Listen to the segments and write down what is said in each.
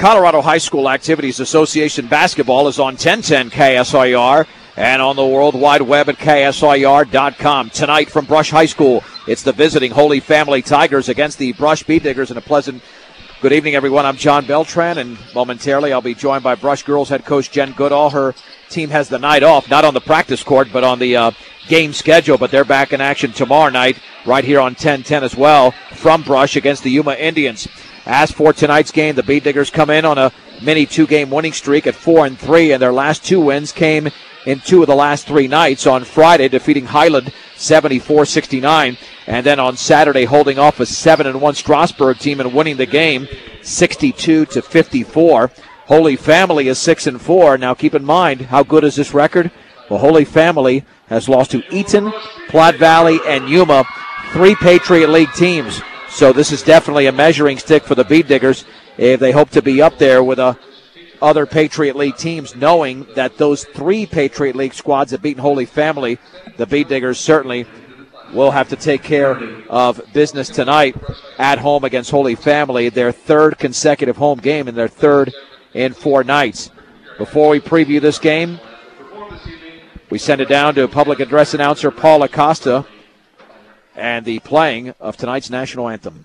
Colorado High School Activities Association basketball is on 1010 KSIR and on the World Wide Web at KSIR.com. Tonight from Brush High School, it's the visiting Holy Family Tigers against the Brush Bead Diggers. And a pleasant good evening, everyone. I'm John Beltran, and momentarily I'll be joined by Brush Girls head coach Jen Goodall. Her team has the night off, not on the practice court, but on the game schedule. But they're back in action tomorrow night right here on 1010 as well from Brush against the Yuma Indians. As for tonight's game, the Bead Diggers come in on a mini two-game winning streak at 4-3, and their last two wins came in two of the last three nights. On Friday, defeating Highland 74-69, and then on Saturday, holding off a 7-1 Strasburg team and winning the game 62-54. Holy Family is 6-4. Now, keep in mind, how good is this record? Well, Holy Family has lost to Eaton, Platte Valley, and Yuma, three Patriot League teams. So this is definitely a measuring stick for the Bead Diggers if they hope to be up there with other Patriot League teams, knowing that those three Patriot League squads have beaten Holy Family. The Bead Diggers certainly will have to take care of business tonight at home against Holy Family, their third consecutive home game and their third in 4 nights. Before we preview this game, we send it down to public address announcer Paul Acosta and the playing of tonight's national anthem.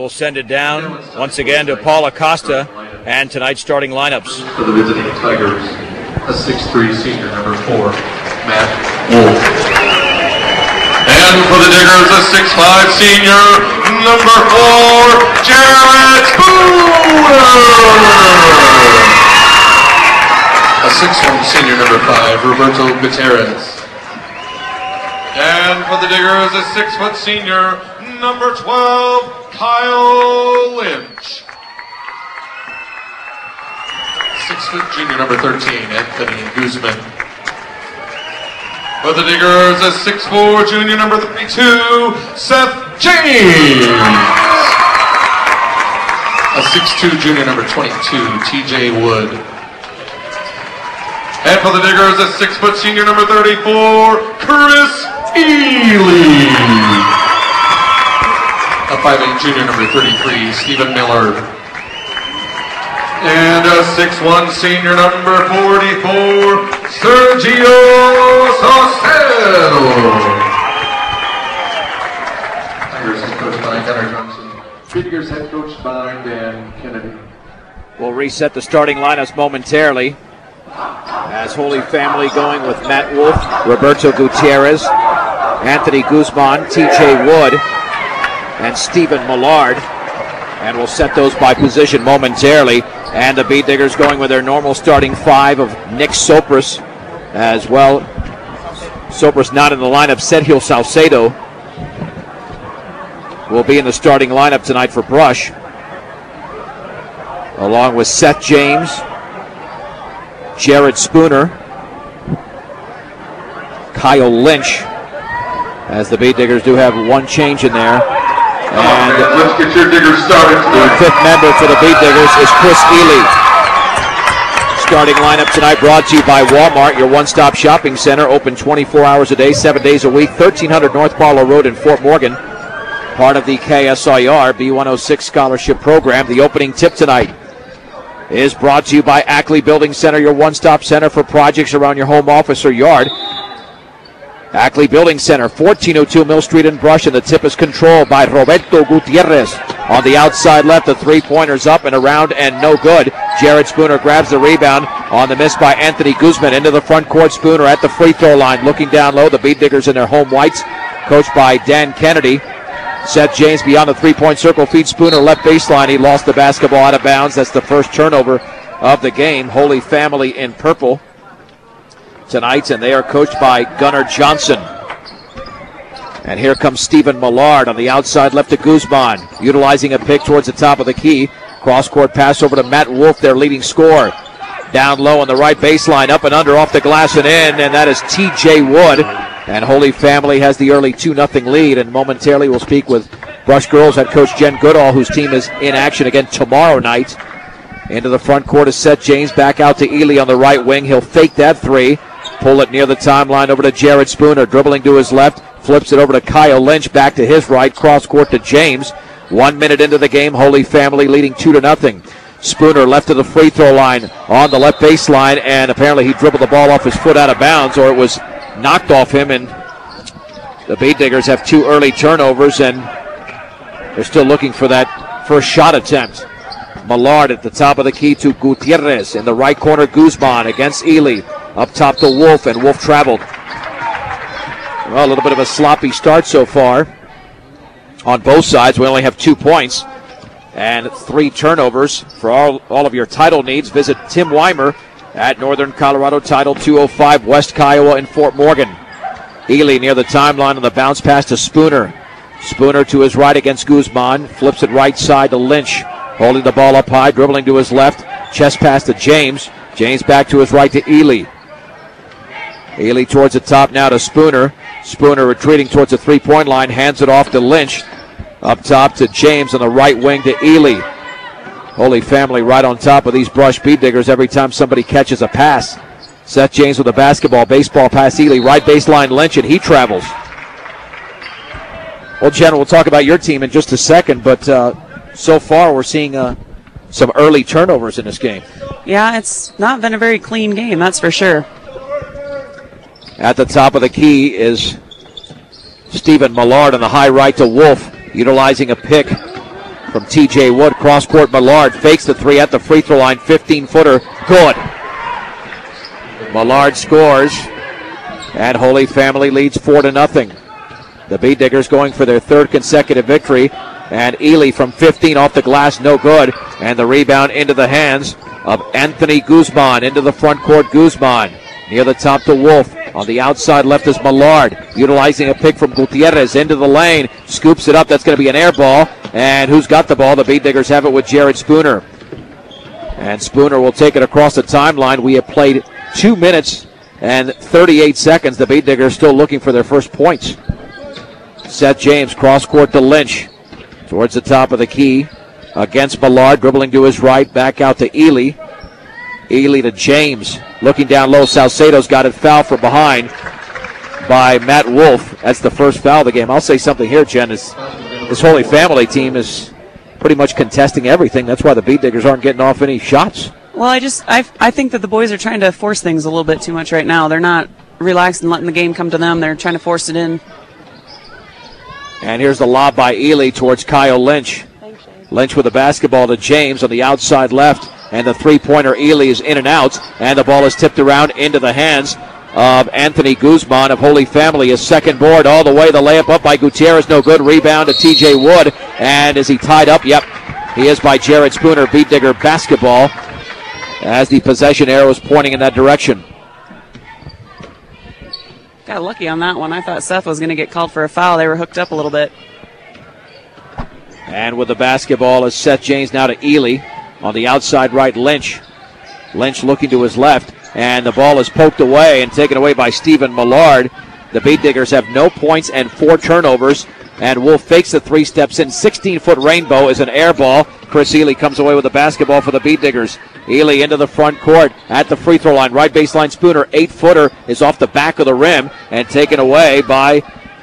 Send it down once again to Paul Acosta and tonight's starting lineups. For the visiting Tigers, a 6'3" senior, number 4, Matt Wolf. And for the Diggers, a 6'5" senior, number 4, Jared Spooner. A 6'1" senior, number 5, Roberto Gutierrez. And for the Diggers, a 6' senior, number 12, Kyle Lynch. 6' junior, number 13, Anthony Guzman. For the Diggers, a 6'4" junior, number 32, Seth James. A 6'2" junior, number 22, TJ Wood. And for the Diggers, a 6' senior, number 34, Chris Ely. A 5'8" junior, number 33, Stephen Miller. And a 6'1" senior, number 44, Sergio Saucedo. Tigers head coach by Gunnar Johnson. Tigers head coach by Dan Kennedy. We'll reset the starting lineups momentarily. As Holy Family going with Matt Wolf, Roberto Gutierrez, Anthony Guzman, TJ Wood, and Stephen Millard. And we'll set those by position momentarily. And the Bead Diggers going with their normal starting 5 of Nick Sopris as well. Sopris not in the lineup. Sergio Saucedo will be in the starting lineup tonight for Brush, along with Seth James, Jared Spooner, Kyle Lynch, as the Bead Diggers do have one change in there. And let's get your Diggers started. The 5th member for the Bead Diggers is Chris Ely. Starting lineup tonight brought to you by Walmart, your one-stop shopping center, open 24 hours a day, 7 days a week, 1300 North Barlow Road in Fort Morgan. Part of the KSIR B106 scholarship program. The opening tip tonight is brought to you by Ackley Building Center, your one-stop center for projects around your home, office, or yard. Ackley Building Center, 1402 Mill Street in Brush, and the tip is controlled by Roberto Gutierrez. On the outside left, the three-pointer's up and around and no good. Jared Spooner grabs the rebound on the miss by Anthony Guzman. Into the front court, Spooner at the free throw line, looking down low. The Bead Diggers in their home whites, coached by Dan Kennedy. Seth James beyond the three-point circle, feeds Spooner left baseline. He lost the basketball out of bounds. That's the first turnover of the game. Holy Family in purple tonight, and they are coached by Gunnar Johnson. And here comes Stephen Millard on the outside left to Guzman, utilizing a pick towards the top of the key. Cross-court pass over to Matt Wolf, their leading scorer. Down low on the right baseline, up and under, off the glass and in, and that is T.J. Wood. And Holy Family has the early 2-0 lead, and momentarily we'll speak with Brush Girls head coach Jen Goodall, whose team is in action again tomorrow night. Into the front court is Seth James, back out to Ely on the right wing. He'll fake that three, pull it near the timeline over to Jared Spooner, dribbling to his left, flips it over to Kyle Lynch, back to his right, cross court to James. 1 minute into the game, Holy Family leading 2-0. Spooner left to the free throw line on the left baseline, and apparently he dribbled the ball off his foot out of bounds, or it was knocked off him, and the Bead Diggers have 2 early turnovers, and they're still looking for that first shot attempt. Millard at the top of the key to Gutierrez. In the right corner, Guzman against Ely. Up top to Wolf, and Wolf traveled. Well, a little bit of a sloppy start so far on both sides. We only have 2 points and 3 turnovers. For all of your title needs, visit Tim Weimer at Northern Colorado Title, 205 West Kiowa in Fort Morgan. Ely near the timeline on the bounce pass to Spooner. Spooner to his right against Guzman. Flips it right side to Lynch. Holding the ball up high, dribbling to his left. Chest pass to James. James back to his right to Ely. Ely towards the top now to Spooner. Spooner retreating towards the three-point line. Hands it off to Lynch. Up top to James on the right wing to Ely. Holy Family right on top of these Brush Bead Diggers every time somebody catches a pass. Seth James with the basketball. Baseball pass Ely. Right baseline Lynch, and he travels. Well, Jen, we'll talk about your team in just a second, but so far we're seeing some early turnovers in this game. Yeah, it's not been a very clean game, that's for sure. At the top of the key is Stephen Millard on the high right to Wolf, utilizing a pick from T.J. Wood. Cross-court Millard fakes the three at the free throw line. 15-footer, good. Millard scores, and Holy Family leads 4-0. The Bead Diggers going for their 3rd consecutive victory, and Ely from 15 off the glass, no good. And the rebound into the hands of Anthony Guzman. Into the front court, Guzman. Near the top to Wolf. On the outside left is Millard, utilizing a pick from Gutierrez into the lane. Scoops it up. That's going to be an air ball. And who's got the ball? The Bead Diggers have it with Jared Spooner. And Spooner will take it across the timeline. We have played 2 minutes and 38 seconds. The Bead Diggers still looking for their first points. Seth James, cross court to Lynch. Towards the top of the key against Millard, dribbling to his right, back out to Ely. Ely to James, looking down low. Salcedo's got it fouled from behind by Matt Wolf. That's the first foul of the game. I'll say something here, Jen. This Holy Family team is pretty much contesting everything. That's why the Bead Diggers aren't getting off any shots. Well, I think that the boys are trying to force things a little bit too much right now. They're not relaxed and letting the game come to them. They're trying to force it in. And here's the lob by Ely towards Kyle Lynch. Lynch with the basketball to James on the outside left. And the three-pointer Ely is in and out. And the ball is tipped around into the hands of Anthony Guzman of Holy Family. His second board all the way. The layup up by Gutierrez. No good. Rebound to T.J. Wood. And is he tied up? Yep. He is by Jared Spooner. Bead Digger basketball as the possession arrow is pointing in that direction. Got lucky on that one. I thought Seth was going to get called for a foul. They were hooked up a little bit. And with the basketball is Seth James now to Ely. On the outside right, Lynch. Lynch looking to his left. And the ball is poked away and taken away by Stephen Millard. The Bead Diggers have no points and 4 turnovers. And Wolf fakes the 3, steps in. 16-foot rainbow is an air ball. Chris Ely comes away with the basketball for the Bead Diggers. Ely into the front court at the free throw line. Right baseline Spooner. 8-footer is off the back of the rim and taken away by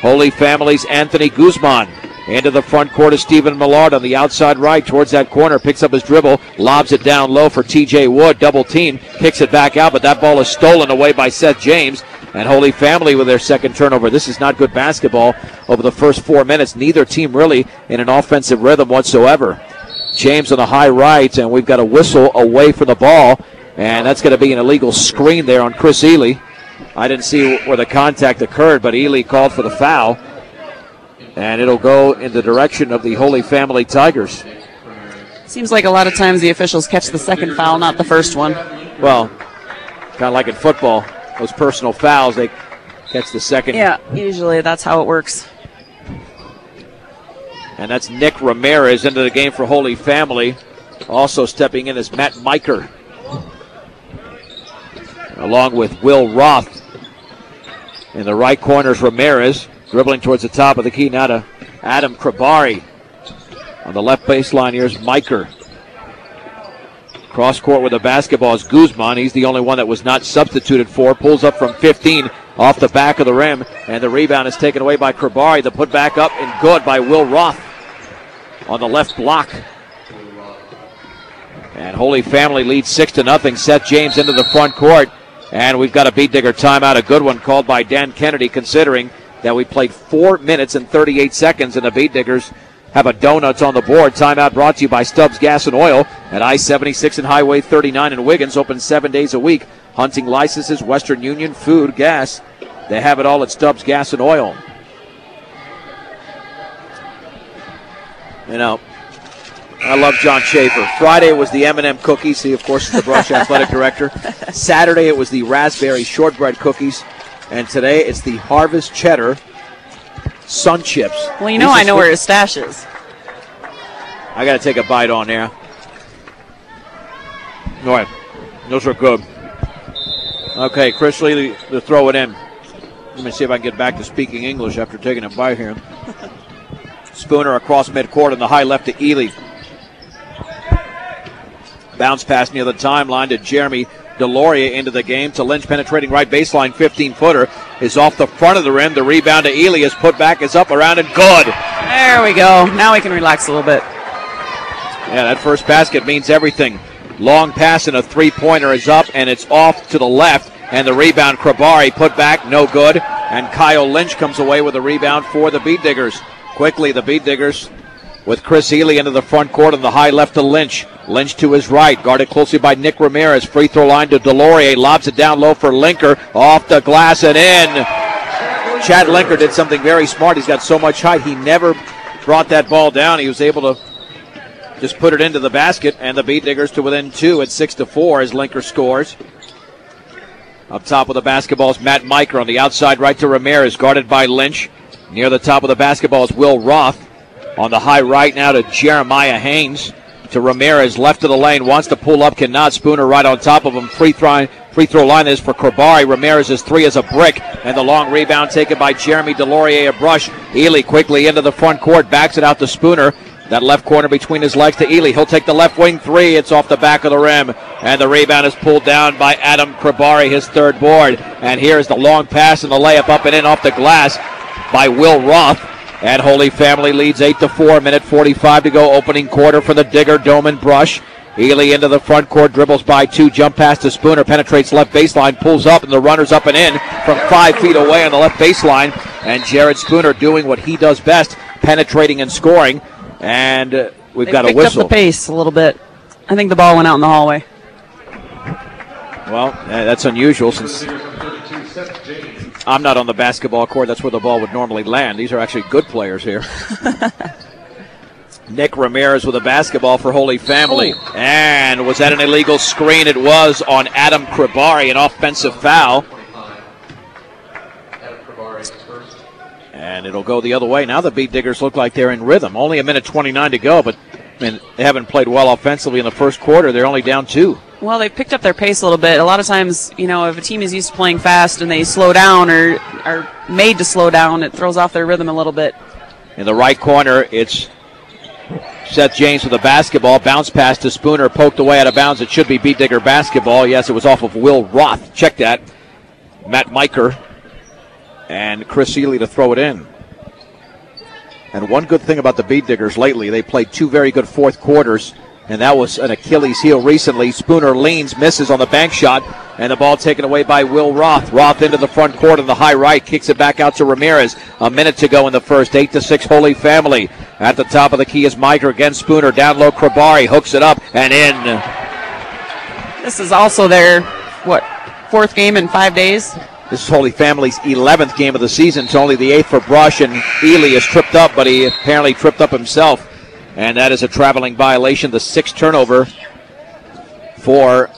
Holy Family's Anthony Guzman. Into the front court of Stephen Millard on the outside right towards that corner. Picks up his dribble, lobs it down low for TJ Wood. Double team, kicks it back out, but that ball is stolen away by Seth James. And Holy Family with their second turnover. This is not good basketball over the first 4 minutes. Neither team really in an offensive rhythm whatsoever. James on the high right, and we've got a whistle away from the ball. And that's going to be an illegal screen there on Chris Ely. I didn't see where the contact occurred, but Ely called for the foul. And it'll go in the direction of the Holy Family Tigers. Seems like a lot of times the officials catch the second foul, not the first one. Well, kind of like in football, those personal fouls, they catch the second. Yeah, usually that's how it works. And that's Nick Ramirez into the game for Holy Family. Also stepping in is Matt Miker, along with Will Roth. In the right corner is Ramirez. Dribbling towards the top of the key now to Adam Krabari. On the left baseline, here's Miker. Cross court with the basketball is Guzman. He's the only one that was not substituted for. Pulls up from 15 off the back of the rim. And the rebound is taken away by Krabari. The put back up and good by Will Roth on the left block. And Holy Family leads 6-0. Seth James into the front court. And we've got a Beat Digger timeout, a good one called by Dan Kennedy, considering that we played 4 minutes and 38 seconds, and the Beat Diggers have a donuts on the board. Timeout brought to you by Stubbs Gas and Oil at I-76 and Highway 39 in Wiggins. Open 7 days a week. Hunting licenses, Western Union, food, gas. They have it all at Stubbs Gas and Oil. You know, I love John Schaefer. Friday was the M&M cookies. He, of course, is the Brush athletic director. Saturday it was the raspberry shortbread cookies. And today it's the Harvest Cheddar Sun Chips. Well, you know I know where his stash is. I got to take a bite on there. All right. Those are good. Okay, Chris Lee to throw it in. Let me see if I can get back to speaking English after taking a bite here. Spooner across midcourt on the high left to Ely. Bounce pass near the timeline to Jeremy Deloria into the game to Lynch, penetrating right baseline. 15-footer is off the front of the rim. The rebound to Ely is put back, is up, around, and good. There we go. Now we can relax a little bit. Yeah, that first basket means everything. Long pass and a three-pointer is up, and it's off to the left. And the rebound, Krabari put back, no good. And Kyle Lynch comes away with a rebound for the Beat Diggers. Quickly, the Beat Diggers with Chris Ely into the front court on the high left to Lynch. Lynch to his right, guarded closely by Nick Ramirez. Free throw line to Delorier, lobs it down low for Linker, off the glass and in. Chad Linker did something very smart. He's got so much height, he never brought that ball down. He was able to just put it into the basket, and the Beat Diggers to within 2 at 6-4 as Linker scores. Up top of the basketball is Matt Miker on the outside right to Ramirez, guarded by Lynch. Near the top of the basketball is Will Roth. On the high right now to Jeremiah Haynes. To Ramirez, left of the lane, wants to pull up, cannot. Spooner right on top of him. Free throw line is for Krabari. Ramirez's three is a brick, and the long rebound taken by Jeremy Delorier, a brush. Ely quickly into the front court, backs it out to Spooner. That left corner between his legs to Ely. He'll take the left wing three. It's off the back of the rim, and the rebound is pulled down by Adam Krabari, his third board. And here's the long pass and the layup up and in off the glass by Will Roth. And Holy Family leads 8-4, minute 45 to go, opening quarter for the Digger, Dome and Brush. Ely into the front court, dribbles by two, jump pass to Spooner, penetrates left baseline, pulls up, and the runner's up and in from 5 feet away on the left baseline. And Jared Spooner doing what he does best, penetrating and scoring. And we've got a whistle. Picked up the pace a little bit. I think the ball went out in the hallway. Well, that's unusual since I'm not on the basketball court. That's where the ball would normally land. These are actually good players here. Nick Ramirez with a basketball for Holy Family. Oh. And was that an illegal screen? It was on Adam Krabari, an offensive foul. And it'll go the other way. Now the Beat Diggers look like they're in rhythm. Only a minute 29 to go, but they haven't played well offensively in the first quarter. They're only down 2. Well, they picked up their pace a little bit. A lot of times, if a team is used to playing fast and they slow down or are made to slow down, it throws off their rhythm a little bit. In the right corner, it's Seth James with a basketball. Bounce pass to Spooner, poked away out of bounds. It should be Beat Digger basketball. Yes, it was off of Will Roth. Check that. Matt Miker and Chris Ely to throw it in. And one good thing about the Bead Diggers lately, they played 2 very good fourth quarters, and that was an Achilles heel recently. Spooner leans, misses on the bank shot, and the ball taken away by Will Roth. Roth into the front court on the high right, kicks it back out to Ramirez. A minute to go in the first, 8-6 Holy Family. At the top of the key is Meiger against Spooner. Down low, Krabari hooks it up and in. This is also their, fourth game in 5 days? This is Holy Family's 11th game of the season. It's only the 8th for Brush, and Ely is tripped up, but he apparently tripped up himself. And that is a traveling violation, the 6th turnover for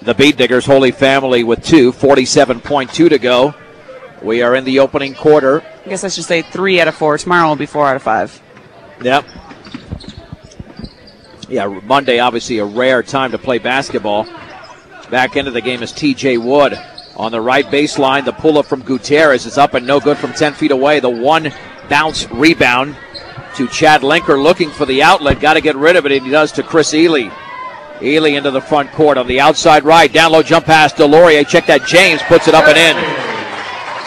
the Bead Diggers. Holy Family with 2, 47.2 to go. We are in the opening quarter. I guess I should say 3 out of 4. Tomorrow will be 4 out of 5. Yep. Yeah, Monday obviously a rare time to play basketball. Back into the game is TJ Wood. On the right baseline, the pull-up from Gutierrez is up and no good from 10 feet away. The one bounce rebound to Chad Linker looking for the outlet. Got to get rid of it, and he does to Chris Ely. Ely into the front court on the outside right. Down low jump pass to Laurier. Check that. James puts it up and in.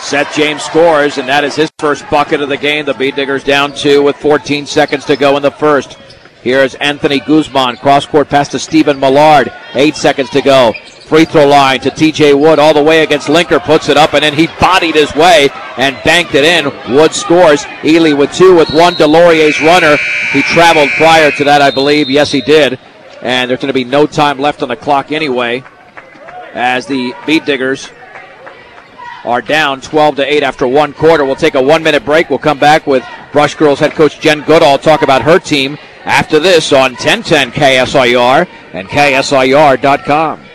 Seth James scores, and that is his first bucket of the game. The Bead Diggers down 2 with 14 seconds to go in the first. Here's Anthony Guzman. Cross-court pass to Stephen Millard. 8 seconds to go. Free throw line to TJ Wood all the way against Linker. Puts it up, and then he bodied his way and banked it in. Wood scores. Ely with 2 with 1. Delorier's runner. He traveled prior to that, I believe. Yes, he did. And there's going to be no time left on the clock anyway, as the Bead Diggers are down 12-8 after 1 quarter. We'll take a 1-minute break. We'll come back with Brush Girls head coach Jen Goodall talk about her team after this on 1010 KSIR and KSIR.com.